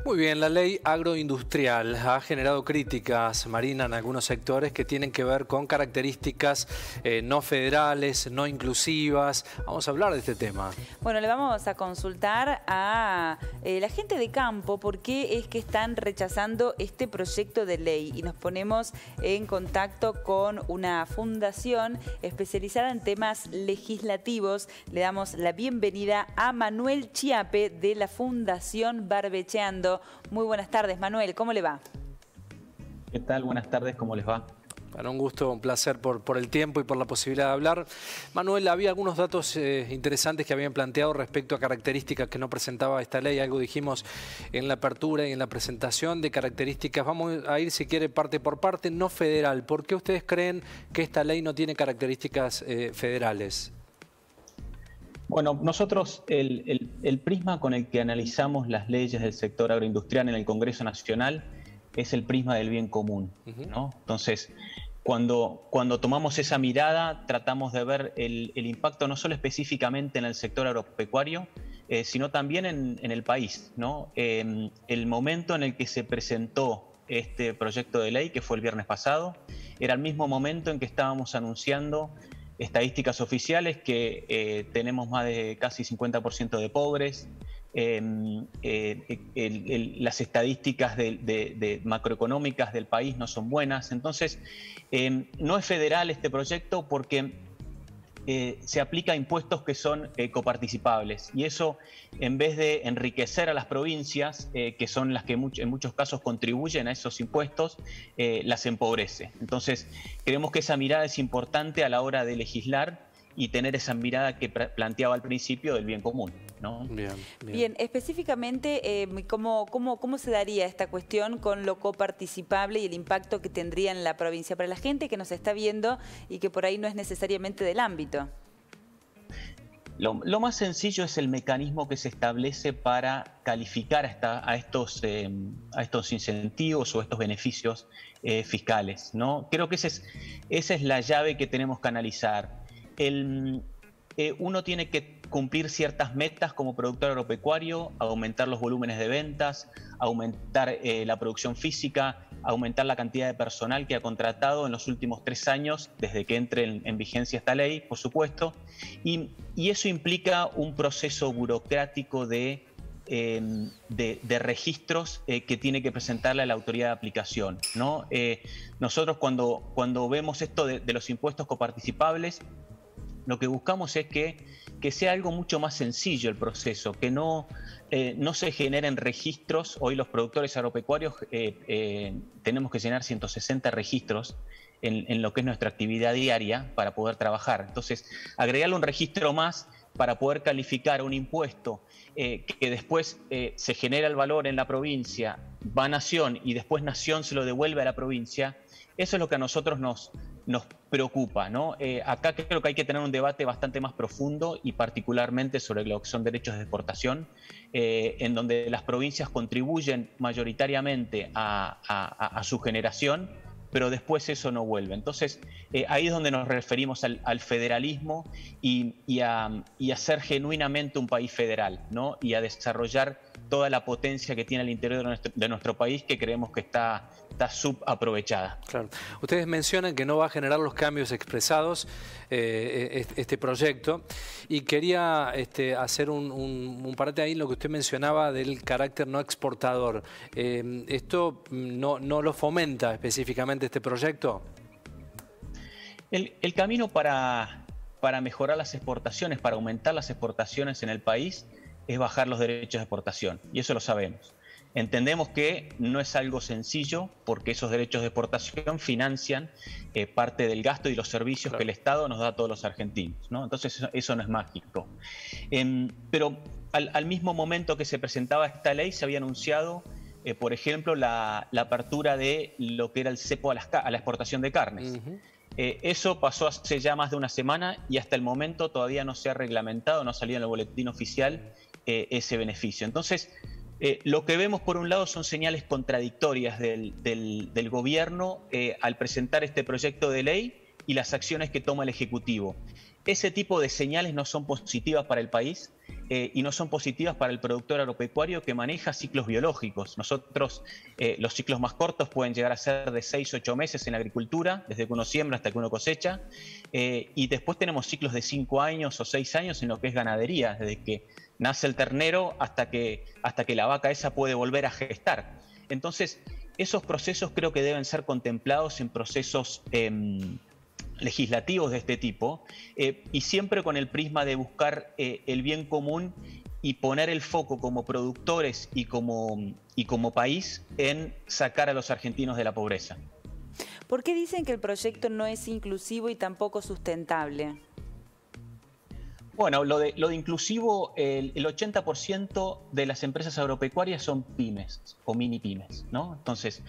Muy bien, la ley agroindustrial ha generado críticas, Marina, en algunos sectores que tienen que ver con características no federales, no inclusivas. Vamos a hablar de este tema. Bueno, le vamos a consultar a la gente de campo por qué es que están rechazando este proyecto de ley. Y nos ponemos en contacto con una fundación especializada en temas legislativos. Le damos la bienvenida a Manuel Chiappe de la Fundación Barbecheando. Muy buenas tardes, Manuel, ¿cómo le va? ¿Qué tal? Buenas tardes, ¿cómo les va? Bueno, un gusto, un placer por el tiempo y por la posibilidad de hablar. Manuel, había algunos datos interesantes que habían planteado respecto a características que no presentaba esta ley. Algo dijimos en la apertura y en la presentación de características. Vamos a ir, si quiere, parte por parte, no federal. ¿Por qué ustedes creen que esta ley no tiene características federales? Bueno, nosotros el prisma con el que analizamos las leyes del sector agroindustrial en el Congreso Nacional es el prisma del bien común, ¿no? Entonces, cuando tomamos esa mirada, tratamos de ver el impacto no solo específicamente en el sector agropecuario, sino también en el país, ¿no? El momento en el que se presentó este proyecto de ley, que fue el viernes pasado, era el mismo momento en que estábamos anunciando estadísticas oficiales que tenemos más de casi 50% de pobres, las estadísticas macroeconómicas del país no son buenas. Entonces, no es federal este proyecto porque se aplica a impuestos que son coparticipables, y eso, en vez de enriquecer a las provincias, que son las que en muchos casos contribuyen a esos impuestos, las empobrece. Entonces, creemos que esa mirada es importante a la hora de legislar y tener esa mirada que planteaba al principio del bien común, ¿no? Bien, específicamente, ¿cómo se daría esta cuestión con lo coparticipable y el impacto que tendría en la provincia? Para la gente que nos está viendo y que por ahí no es necesariamente del ámbito. Lo más sencillo es el mecanismo que se establece para calificar a estos incentivos o estos beneficios fiscales, ¿no? Creo que esa es la llave que tenemos que analizar. Uno tiene que cumplir ciertas metas como productor agropecuario, aumentar los volúmenes de ventas, aumentar la producción física, aumentar la cantidad de personal que ha contratado en los últimos 3 años, desde que entre en vigencia esta ley, por supuesto, y eso implica un proceso burocrático de registros que tiene que presentarle a la autoridad de aplicación, ¿no? Nosotros cuando vemos esto de los impuestos coparticipables, lo que buscamos es que sea algo mucho más sencillo el proceso, que no se generen registros. Hoy los productores agropecuarios tenemos que llenar 160 registros en lo que es nuestra actividad diaria para poder trabajar. Entonces, agregarle un registro más para poder calificar un impuesto que después se genera el valor en la provincia, va a Nación y después Nación se lo devuelve a la provincia, eso es lo que a nosotros nos preocupa, ¿no? Acá creo que hay que tener un debate bastante más profundo y particularmente sobre lo que son derechos de exportación, en donde las provincias contribuyen mayoritariamente a su generación, pero después eso no vuelve. Entonces, ahí es donde nos referimos al federalismo y a ser genuinamente un país federal, ¿no? Y a desarrollar toda la potencia que tiene el interior de nuestro país, que creemos que está subaprovechada. Claro. Ustedes mencionan que no va a generar los cambios expresados este proyecto, y quería hacer un parate ahí en lo que usted mencionaba del carácter no exportador. ¿Esto no lo fomenta específicamente este proyecto? El camino para mejorar las exportaciones, para aumentar las exportaciones en el país, es bajar los derechos de exportación, y eso lo sabemos. Entendemos que no es algo sencillo, porque esos derechos de exportación financian parte del gasto y los servicios que el Estado nos da a todos los argentinos, ¿no? Entonces eso no es mágico. Pero al mismo momento que se presentaba esta ley, se había anunciado, por ejemplo, la apertura de lo que era el cepo a la exportación de carnes. Eso pasó hace ya más de una semana y hasta el momento todavía no se ha reglamentado, no ha salido en el boletín oficial ese beneficio. Entonces, lo que vemos por un lado son señales contradictorias del gobierno al presentar este proyecto de ley y las acciones que toma el Ejecutivo. ese tipo de señales no son positivas para el país y no son positivas para el productor agropecuario que maneja ciclos biológicos. Nosotros, los ciclos más cortos pueden llegar a ser de 6 a 8 meses en la agricultura, desde que uno siembra hasta que uno cosecha, y después tenemos ciclos de 5 años o 6 años en lo que es ganadería, desde que nace el ternero hasta que la vaca esa puede volver a gestar. Entonces, esos procesos creo que deben ser contemplados en procesos legislativos de este tipo, y siempre con el prisma de buscar el bien común y poner el foco como productores y como país en sacar a los argentinos de la pobreza. ¿Por qué dicen que el proyecto no es inclusivo y tampoco sustentable? Bueno, lo de inclusivo, el 80% de las empresas agropecuarias son pymes o mini pymes, ¿no? Entonces,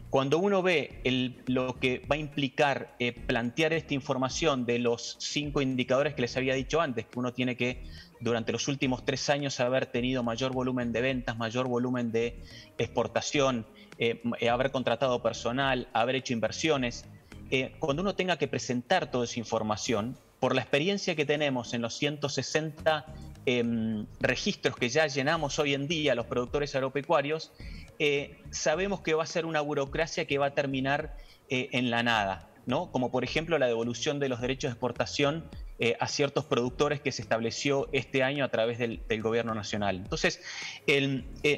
cuando uno ve lo que va a implicar plantear esta información de los 5 indicadores que les había dicho antes, que uno tiene que, durante los últimos 3 años, haber tenido mayor volumen de ventas, mayor volumen de exportación, haber contratado personal, haber hecho inversiones, cuando uno tenga que presentar toda esa información, por la experiencia que tenemos en los 160 registros que ya llenamos hoy en día los productores agropecuarios, sabemos que va a ser una burocracia que va a terminar en la nada, ¿no? Como por ejemplo la devolución de los derechos de exportación a ciertos productores que se estableció este año a través del gobierno nacional. Entonces,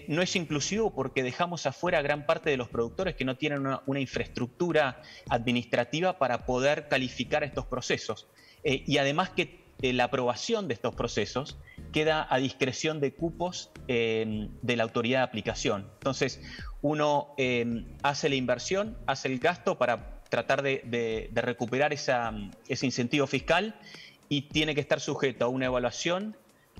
no es inclusivo porque dejamos afuera a gran parte de los productores que no tienen una infraestructura administrativa para poder calificar estos procesos. Y además que la aprobación de estos procesos queda a discreción de cupos de la autoridad de aplicación. Entonces, uno hace la inversión, hace el gasto para tratar de recuperar ese incentivo fiscal y tiene que estar sujeto a una evaluación,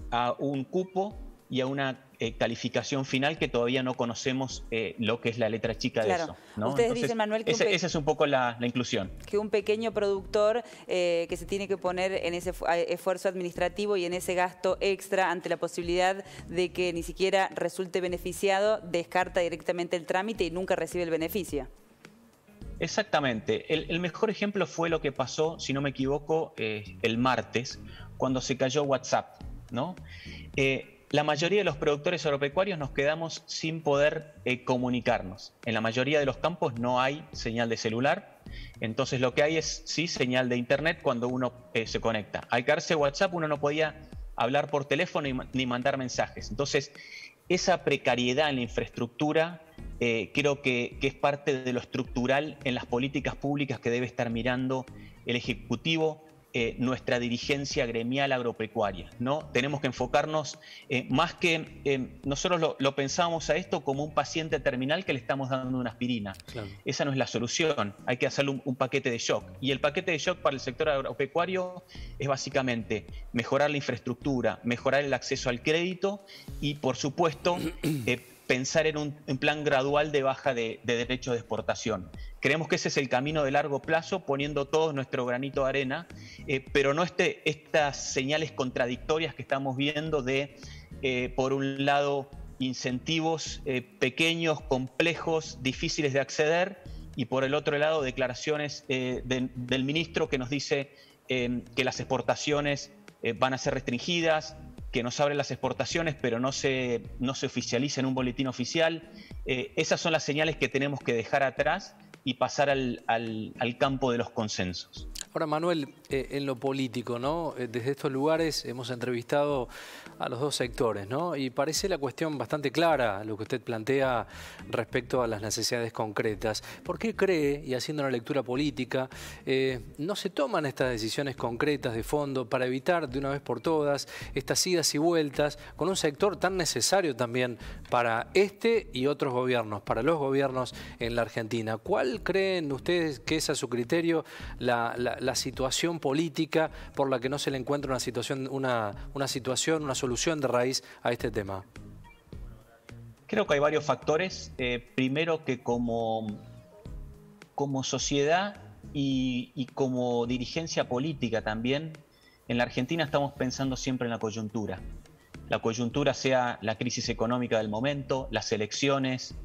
a un cupo y a una calificación final que todavía no conocemos lo que es la letra chica de eso, ¿no? Ustedes Entonces, dicen, Manuel, que esa es un poco la inclusión. Que un pequeño productor que se tiene que poner en ese esfuerzo administrativo y en ese gasto extra ante la posibilidad de que ni siquiera resulte beneficiado, descarta directamente el trámite y nunca recibe el beneficio. Exactamente. El mejor ejemplo fue lo que pasó, si no me equivoco, el martes, cuando se cayó WhatsApp, ¿no? La mayoría de los productores agropecuarios nos quedamos sin poder comunicarnos. En la mayoría de los campos no hay señal de celular, entonces lo que hay es sí señal de internet cuando uno se conecta. Al caerse WhatsApp uno no podía hablar por teléfono ni mandar mensajes. Entonces, esa precariedad en la infraestructura creo que es parte de lo estructural en las políticas públicas que debe estar mirando el Ejecutivo, nuestra dirigencia gremial agropecuaria, ¿no? Tenemos que enfocarnos más que nosotros lo pensábamos a esto como un paciente terminal que le estamos dando una aspirina. Claro. Esa no es la solución, hay que hacerle un paquete de shock. Y el paquete de shock para el sector agropecuario es básicamente mejorar la infraestructura, mejorar el acceso al crédito y, por supuesto, pensar en un plan gradual de baja de derechos de exportación. Creemos que ese es el camino de largo plazo, poniendo todo nuestro granito de arena, pero no estas señales contradictorias que estamos viendo de, por un lado, incentivos pequeños, complejos, difíciles de acceder, y por el otro lado, declaraciones del ministro que nos dice que las exportaciones van a ser restringidas, que nos abren las exportaciones, pero no se oficializa en un boletín oficial. Esas son las señales que tenemos que dejar atrás y pasar al campo de los consensos. Ahora, Manuel, en lo político, ¿no? Desde estos lugares hemos entrevistado a los dos sectores, ¿no? Y parece la cuestión bastante clara lo que usted plantea respecto a las necesidades concretas. ¿Por qué cree, y haciendo una lectura política, no se toman estas decisiones concretas de fondo para evitar de una vez por todas estas idas y vueltas con un sector tan necesario también para este y otros gobiernos, para los gobiernos en la Argentina? ¿Cuál creen ustedes que es, a su criterio, la situación política por la que no se le encuentra una solución de raíz a este tema? Creo que hay varios factores. Primero, que como sociedad y como dirigencia política también, en la Argentina estamos pensando siempre en la coyuntura. La coyuntura sea la crisis económica del momento, las elecciones,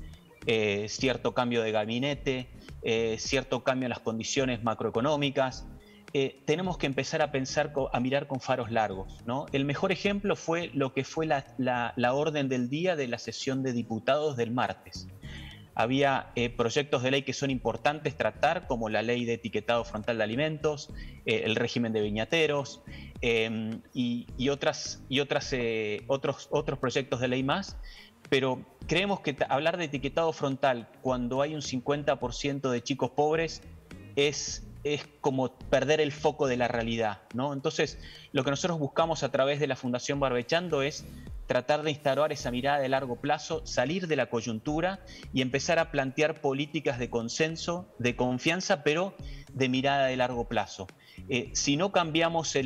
cierto cambio de gabinete, cierto cambio en las condiciones macroeconómicas. tenemos que empezar a pensar, a mirar con faros largos, ¿no? El mejor ejemplo fue lo que fue la orden del día de la sesión de diputados del martes. Había proyectos de ley que son importantes tratar, como la ley de etiquetado frontal de alimentos, el régimen de viñateros y otros proyectos de ley más. Pero creemos que hablar de etiquetado frontal cuando hay un 50% de chicos pobres es como perder el foco de la realidad, ¿no? Entonces, lo que nosotros buscamos a través de la Fundación Barbechando es tratar de instaurar esa mirada de largo plazo, salir de la coyuntura y empezar a plantear políticas de consenso, de confianza, pero de mirada de largo plazo. Si no cambiamos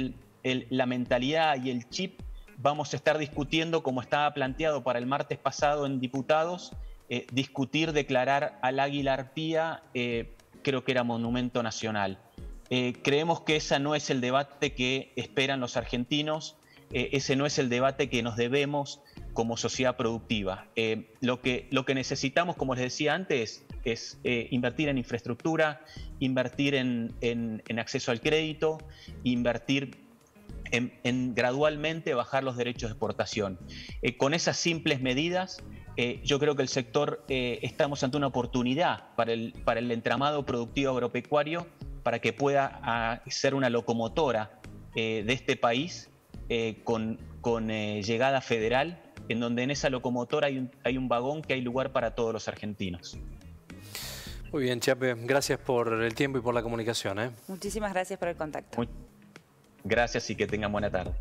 la mentalidad y el chip, vamos a estar discutiendo, como estaba planteado para el martes pasado en diputados, declarar al águila arpía, creo que era monumento nacional. Creemos que ese no es el debate que esperan los argentinos, ese no es el debate que nos debemos como sociedad productiva. Lo que necesitamos, como les decía antes, es invertir en infraestructura, invertir en acceso al crédito, invertir en gradualmente bajar los derechos de exportación. Con esas simples medidas, yo creo que el sector estamos ante una oportunidad para el entramado productivo agropecuario para que pueda ser una locomotora de este país con llegada federal, en donde en esa locomotora hay un vagón que hay lugar para todos los argentinos. Muy bien, Chiappe, gracias por el tiempo y por la comunicación. Muchísimas gracias por el contacto. Gracias y que tengan buena tarde.